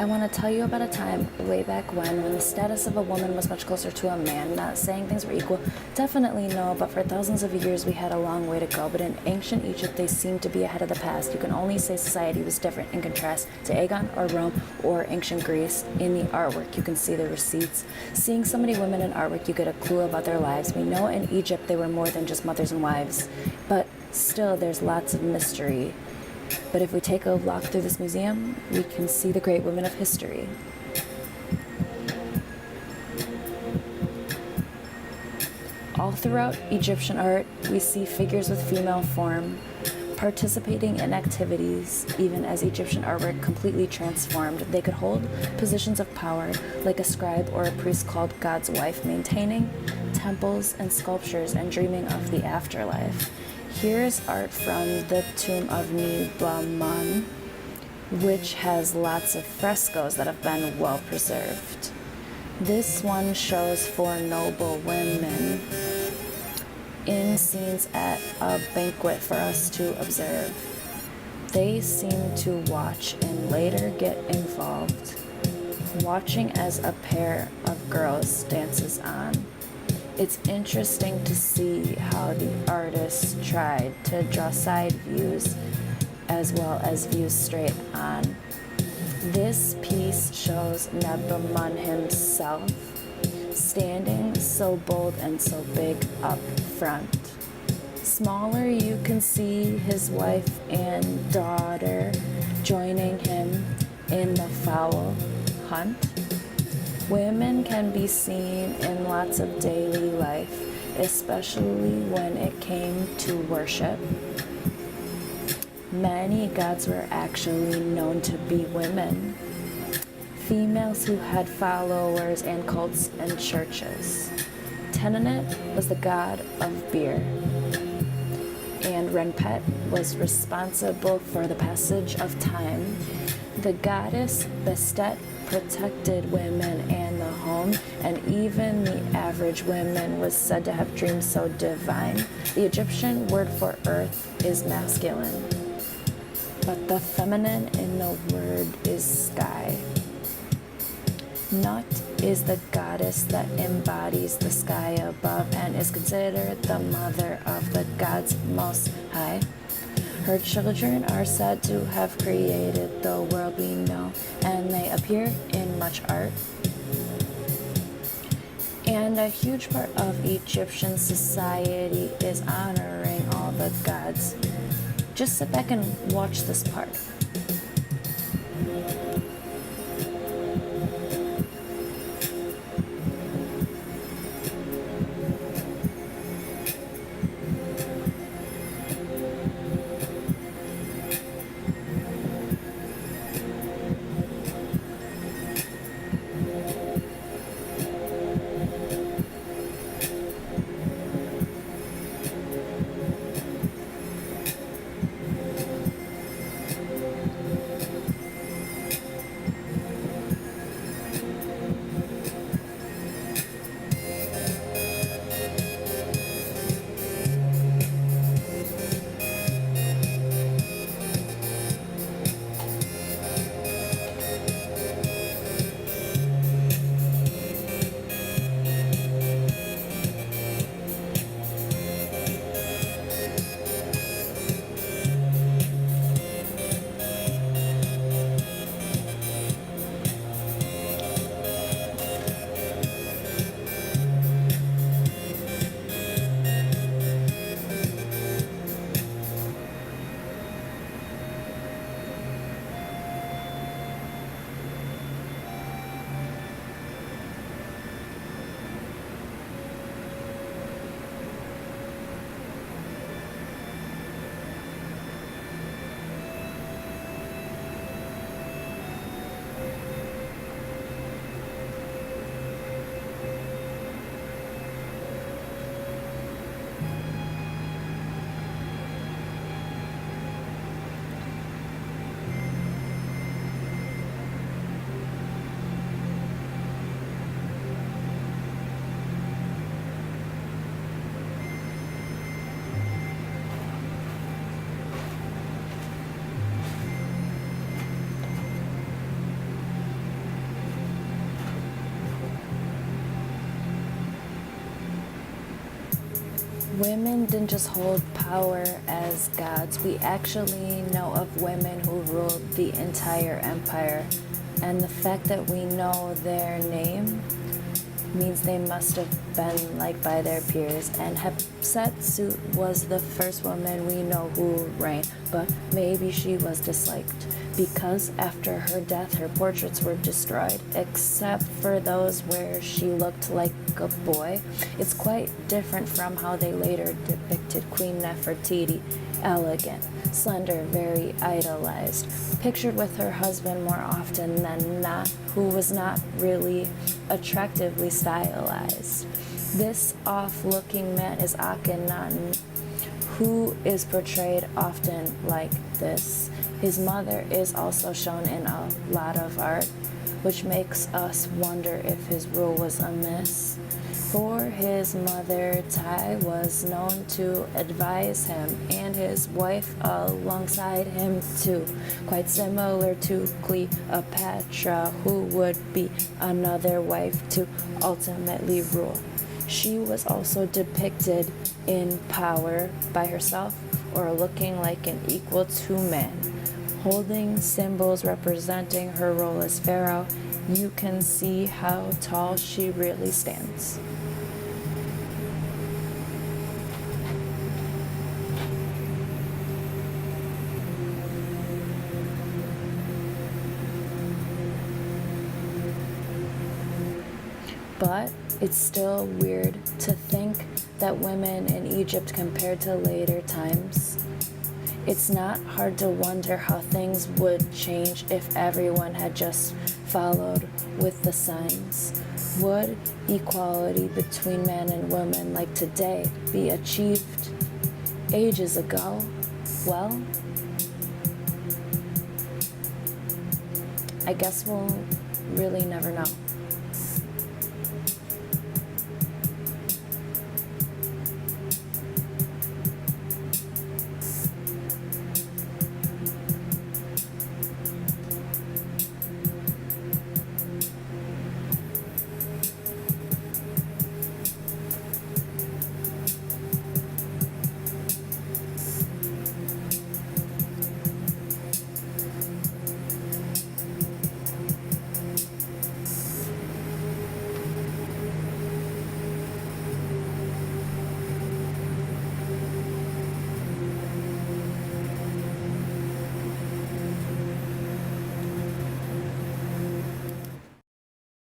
want to tell you about a time way back when the status of a woman was much closer to a man. Not saying things were equal, definitely no, but for thousands of years we had a long way to go. But in ancient Egypt, they seemed to be ahead of the past. You can only say society was different in contrast to Aegon or Rome or ancient Greece. In the artwork, you can see the receipts. Seeing so many women in artwork, you get a clue about their lives. We know in Egypt they were more than just mothers and wives, but still there's lots of mystery. But if we take a walk through this museum, we can see the great women of history. All throughout Egyptian art, we see figures with female form participating in activities. Even as Egyptian artwork completely transformed, they could hold positions of power like a scribe or a priest called God's wife, maintaining temples and sculptures and dreaming of the afterlife. Here's art from the tomb of Niblaman, which has lots of frescoes that have been well preserved. This one shows four noble women in scenes at a banquet for us to observe. They seem to watch and later get involved, watching as a pair of girls dances on. It's interesting to see how the artist tried to draw side views as well as views straight on. This piece shows Nebamun himself standing so bold and so big up front. Smaller, you can see his wife and daughter joining him in the fowl hunt. Women can be seen in lots of daily life, especially when it came to worship. Many gods were actually known to be women, females who had followers and cults and churches. Tenenet was the god of beer, and Renpet was responsible for the passage of time. The goddess Bastet protected women and the home, and even the average woman was said to have dreams so divine. The Egyptian word for earth is masculine, but the feminine in the word is sky. Nut is the goddess that embodies the sky above and is considered the mother of the gods most high. Her children are said to have created the world we know, and they appear in much art. And a huge part of Egyptian society is honoring all the gods. Just sit back and watch this part. Women didn't just hold power as gods. We actually know of women who ruled the entire empire. And the fact that we know their name means they must have been liked by their peers. And Hatshepsut was the first woman we know who reigned, but maybe she was disliked because after her death her portraits were destroyed, except for those where she looked like a boy. It's quite different from how they later depicted Queen Nefertiti, elegant, slender, very idolized, pictured with her husband more often than not, who was not really attractively stylized. This off-looking man is Akhenaten, who is portrayed often like this. His mother is also shown in a lot of art, which makes us wonder if his rule was amiss. For his mother, Tai was known to advise him and his wife alongside him too, quite similar to Cleopatra, who would be another wife to ultimately rule. She was also depicted in power by herself or looking like an equal to man. Holding symbols representing her role as pharaoh, you can see how tall she really stands. But it's still weird to think that women in Egypt compared to later times. It's not hard to wonder how things would change if everyone had just followed with the signs. Would equality between men and women like today be achieved ages ago? Well, I guess we'll really never know.